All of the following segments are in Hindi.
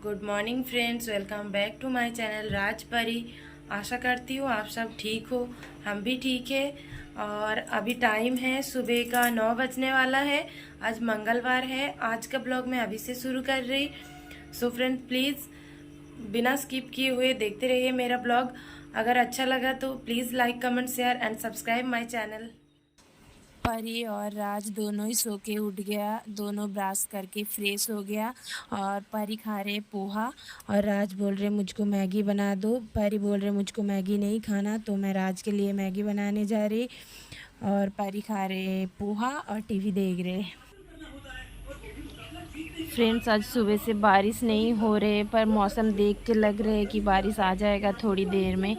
Good morning friends, welcome back to my channel Raj Pari. आशा करती हूँ आप सब ठीक हो, हम भी ठीक है। और अभी टाइम है सुबह का 9 बजने वाला है। आज मंगलवार है। आज का ब्लॉग मैं अभी से शुरू कर रही। सो फ्रेंड प्लीज़ बिना स्किप किए हुए देखते रहिए मेरा ब्लॉग। अगर अच्छा लगा तो please like comment share and subscribe my channel. परी और राज दोनों ही सो के उठ गया, दोनों ब्रश करके फ्रेश हो गया। और परी खा रहे पोहा और राज बोल रहे मुझको मैगी बना दो। परी बोल रहे मुझको मैगी नहीं खाना, तो मैं राज के लिए मैगी बनाने जा रही। और परी खा रहे पोहा और टीवी देख रहे। फ्रेंड्स आज सुबह से बारिश नहीं हो रहे, पर मौसम देख के लग रहा है कि बारिश आ जाएगा थोड़ी देर में,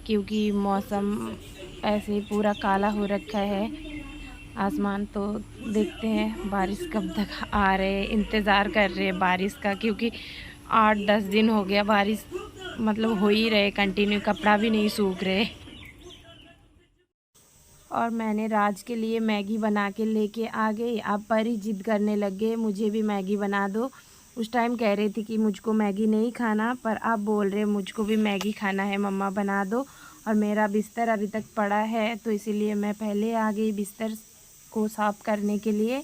क्योंकि मौसम ऐसे ही पूरा काला हो रखा है आसमान। तो देखते हैं बारिश कब तक आ रहे, इंतज़ार कर रहे हैं बारिश का, क्योंकि 8-10 दिन हो गया बारिश मतलब हो ही रहे कंटिन्यू, कपड़ा भी नहीं सूख रहे। और मैंने राज के लिए मैगी बना के लेके आ गई। अब पर ही जिद करने लग गए मुझे भी मैगी बना दो। उस टाइम कह रही थी कि मुझको मैगी नहीं खाना, पर अब बोल रहे मुझको भी मैगी खाना है, मम्मा बना दो। और मेरा बिस्तर अभी तक पड़ा है, तो इसीलिए मैं पहले आ गई बिस्तर को साफ़ करने के लिए।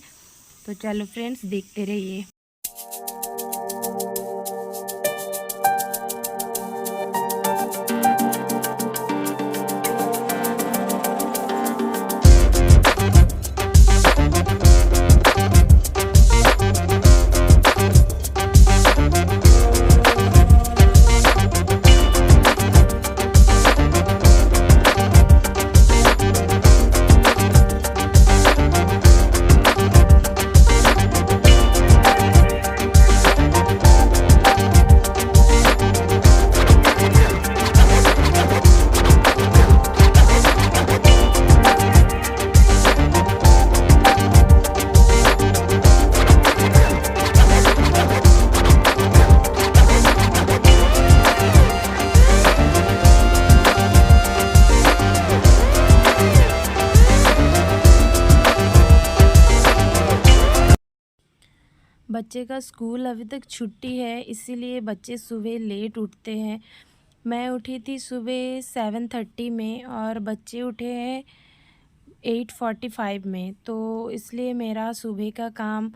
तो चलो फ्रेंड्स देखते रहिए। बच्चे का स्कूल अभी तक छुट्टी है, इसीलिए बच्चे सुबह लेट उठते हैं। मैं उठी थी सुबह 7:30 में और बच्चे उठे हैं 8:45 में। तो इसलिए मेरा सुबह का काम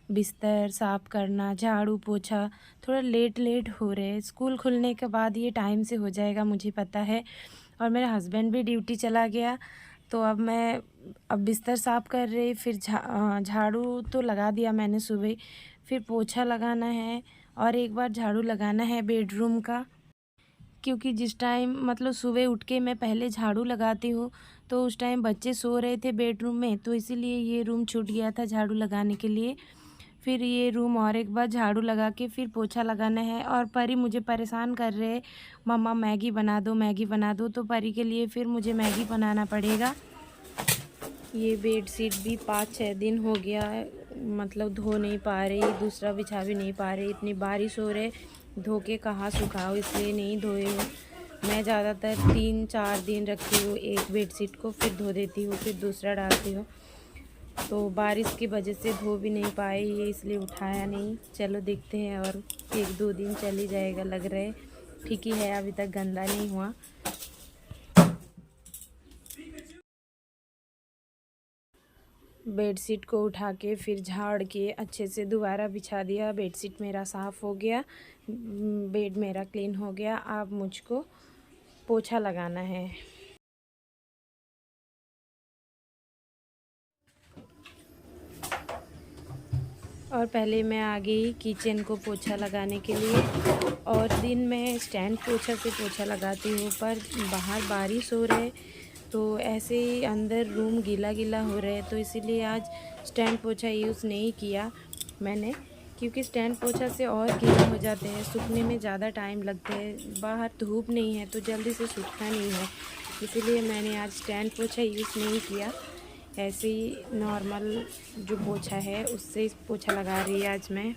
बिस्तर साफ़ करना, झाड़ू पोछा थोड़ा लेट हो रहे हैं। स्कूल खुलने के बाद ये टाइम से हो जाएगा मुझे पता है। और मेरा हस्बैंड भी ड्यूटी चला गया, तो अब बिस्तर साफ़ कर रही। फिर झाड़ू तो लगा दिया मैंने सुबह, फिर पोछा लगाना है और एक बार झाड़ू लगाना है बेडरूम का, क्योंकि जिस टाइम मतलब सुबह उठ के मैं पहले झाड़ू लगाती हूँ, तो उस टाइम बच्चे सो रहे थे बेडरूम में, तो इसीलिए ये रूम छूट गया था झाड़ू लगाने के लिए। फिर ये रूम और एक बार झाड़ू लगा के फिर पोछा लगाना है। और परी मुझे परेशान कर रहे, मम्मा मैगी बना दो मैगी बना दो। तो परी के लिए फिर मुझे मैगी बनाना पड़ेगा। ये बेड शीट भी 5-6 दिन हो गया है, मतलब धो नहीं पा रही, दूसरा बिछा भी नहीं पा रही। इतनी बारिश हो रही, धो के कहाँ सुखाओ, इसलिए नहीं धोए हूँ। मैं ज़्यादातर 3-4 दिन रखती हूँ एक बेडशीट को, फिर धो देती हूँ, फिर दूसरा डालती हूँ। तो बारिश की वजह से धो भी नहीं पाए ये, इसलिए उठाया नहीं। चलो देखते हैं, और 1-2 दिन चल ही जाएगा लग रहा है। ठीक ही है, अभी तक गंदा नहीं हुआ। बेडशीट को उठा के फिर झाड़ के अच्छे से दोबारा बिछा दिया। बेडशीट मेरा साफ़ हो गया, बेड मेरा क्लीन हो गया। अब मुझको पोछा लगाना है। और पहले मैं आ गई किचन को पोछा लगाने के लिए। और दिन में स्टैंड पोछा से पोछा लगाती हूँ, पर बाहर बारिश हो रही, तो ऐसे ही अंदर रूम गीला गीला हो रहा है, तो इसीलिए आज स्टैंड पोछा यूज़ नहीं किया मैंने, क्योंकि स्टैंड पोछा से और गीला हो जाते हैं, सूखने में ज़्यादा टाइम लगता है। बाहर धूप नहीं है तो जल्दी से सूखता नहीं है, इसीलिए मैंने आज स्टैंड पोछा यूज़ नहीं किया। ऐसे ही नॉर्मल जो पोछा है उससे पोछा लगा रही है आज मैं।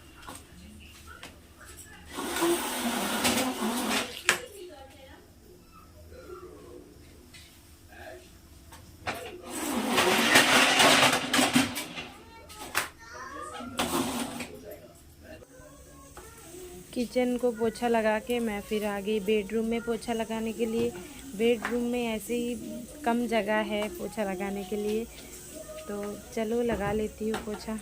किचन को पोछा लगा के मैं फिर आ गई बेडरूम में पोछा लगाने के लिए। बेडरूम में ऐसे ही कम जगह है पोछा लगाने के लिए, तो चलो लगा लेती हूँ पोछा।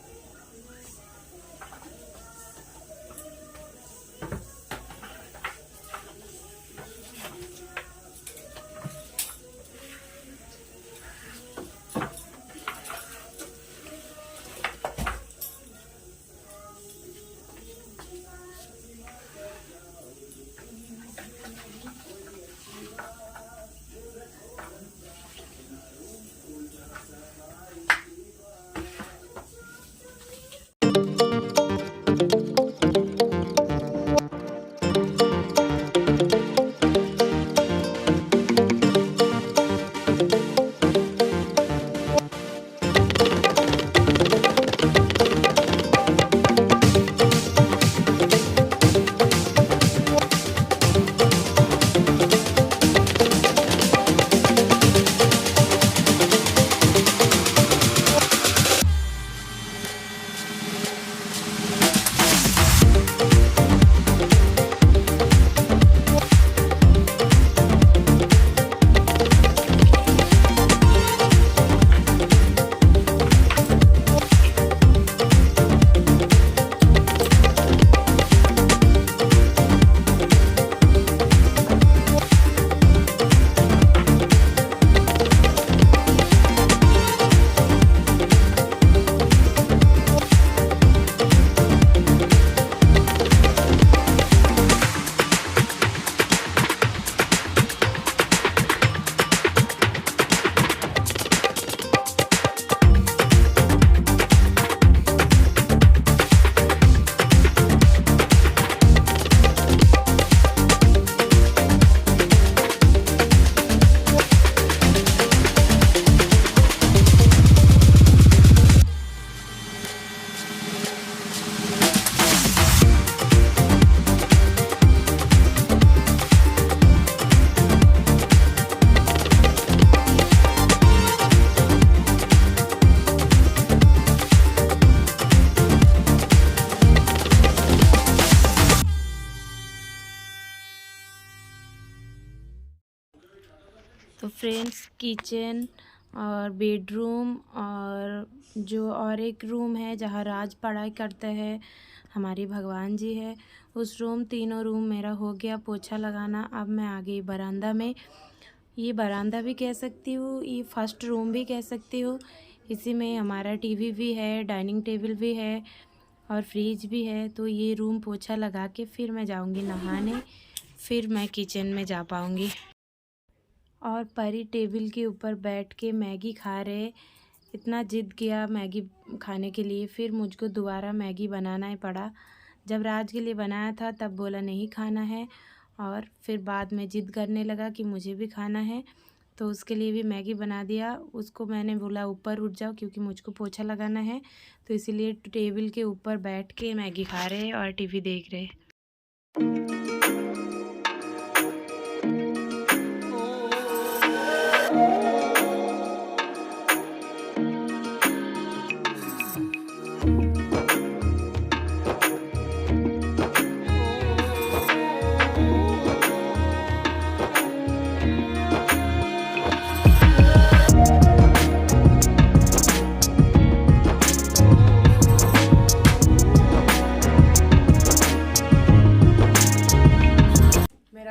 तो फ्रेंड्स, किचन और बेडरूम और जो और एक रूम है जहाँ राज पढ़ाई करते हैं, हमारी भगवान जी है, उस रूम, तीनों रूम मेरा हो गया पोछा लगाना। अब मैं आ गई बरामदा में। ये बरामदा भी कह सकती हूँ, ये फर्स्ट रूम भी कह सकती हूँ। इसी में हमारा टीवी भी है, डाइनिंग टेबल भी है और फ्रिज भी है। तो ये रूम पोछा लगा के फिर मैं जाऊँगी नहाने, फिर मैं किचन में जा पाऊँगी। और परी टेबल के ऊपर बैठ के मैगी खा रहे। इतना जिद किया मैगी खाने के लिए, फिर मुझको दोबारा मैगी बनाना ही पड़ा। जब राज के लिए बनाया था तब बोला नहीं खाना है, और फिर बाद में जिद करने लगा कि मुझे भी खाना है, तो उसके लिए भी मैगी बना दिया। उसको मैंने बोला ऊपर उठ जाओ क्योंकि मुझको पोछा लगाना है, तो इसीलिए टेबल के ऊपर बैठ के मैगी खा रहे और टीवी देख रहे।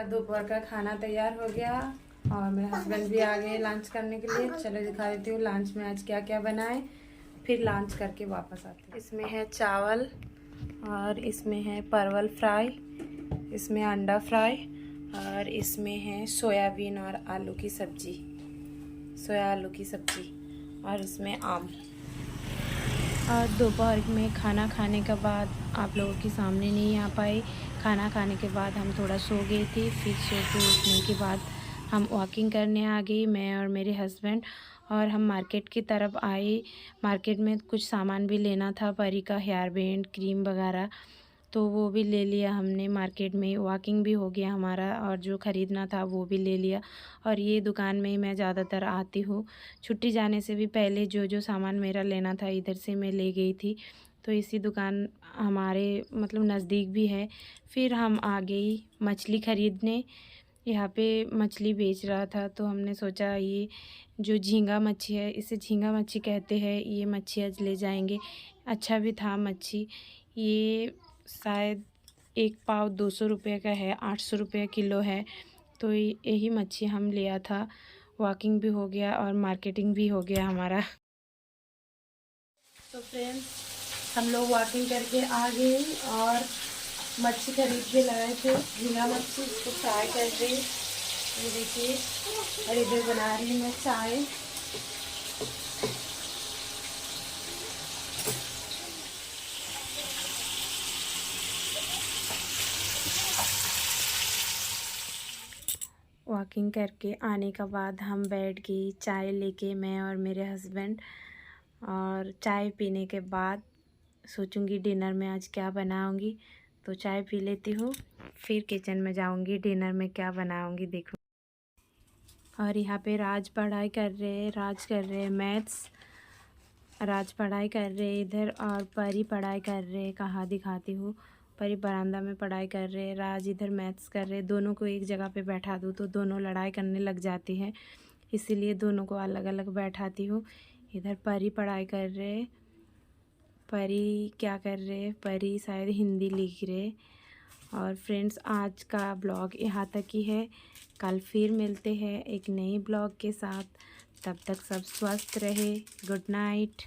दोपहर का खाना तैयार हो गया और मेरे हस्बैंड भी आ गए लंच करने के लिए। चलो दिखा देती हूँ लंच में आज क्या क्या बनाए, फिर लंच करके वापस आते हैं। इसमें है चावल और इसमें है परवल फ्राई, इसमें अंडा फ्राई और इसमें है सोयाबीन और आलू की सब्जी, सोया आलू की सब्जी, और इसमें आम। और दोपहर में खाना खाने के बाद आप लोगों के सामने नहीं आ पाए। खाना खाने के बाद हम थोड़ा सो गए थे, फिर सो के उठने के बाद हम वॉकिंग करने आ गई, मैं और मेरे हस्बैंड, और हम मार्केट की तरफ आए। मार्केट में कुछ सामान भी लेना था, परी का हेयर बैंड, क्रीम वगैरह, तो वो भी ले लिया हमने। मार्केट में वॉकिंग भी हो गया हमारा और जो ख़रीदना था वो भी ले लिया। और ये दुकान में ही मैं ज़्यादातर आती हूँ। छुट्टी जाने से भी पहले जो जो सामान मेरा लेना था इधर से मैं ले गई थी। तो इसी दुकान हमारे मतलब नज़दीक भी है। फिर हम आ गई मछली ख़रीदने। यहाँ पे मछली बेच रहा था तो हमने सोचा ये जो झींगा मच्छी है, इसे झींगा मच्छी कहते हैं, ये मच्छी आज ले जाएंगे। अच्छा भी था मच्छी। ये शायद 1 पाव 200 रुपये का है, 800 रुपये किलो है। तो यही मच्छी हम लिया था। वॉकिंग भी हो गया और मार्केटिंग भी हो गया हमारा। तो फ्रेंड्स, हम लोग वॉकिंग करके आ गए और मच्छी खरीद के लाए थे, झींगा मच्छी। इसको फ्राई कर रही, ये देखिए। और इधर बना रही हूँ मैं चाय। वॉकिंग करके आने के बाद हम बैठ गए चाय लेके, मैं और मेरे हस्बैंड। और चाय पीने के बाद सोचूंगी डिनर में आज क्या बनाऊंगी। तो चाय पी लेती हूँ, फिर किचन में जाऊंगी, डिनर में क्या बनाऊंगी देखूँ। और यहाँ पे राज पढ़ाई कर रहे हैं मैथ्स। राज पढ़ाई कर रहे इधर, और परी पढ़ाई कर रहे। कहाँ दिखाती हूँ, परी बरामदा में पढ़ाई कर रहे, राज इधर मैथ्स कर रहे। दोनों को एक जगह पे बैठा दूँ तो दोनों लड़ाई करने लग जाती हैं, इसीलिए दोनों को अलग अलग बैठाती हूँ। इधर परी पढ़ाई कर रहे। परी क्या कर रहे, परी शायद हिंदी लिख रहे। और फ्रेंड्स, आज का ब्लॉग यहाँ तक ही है। कल फिर मिलते हैं एक नई ब्लॉग के साथ। तब तक सब स्वस्थ रहे। Good night.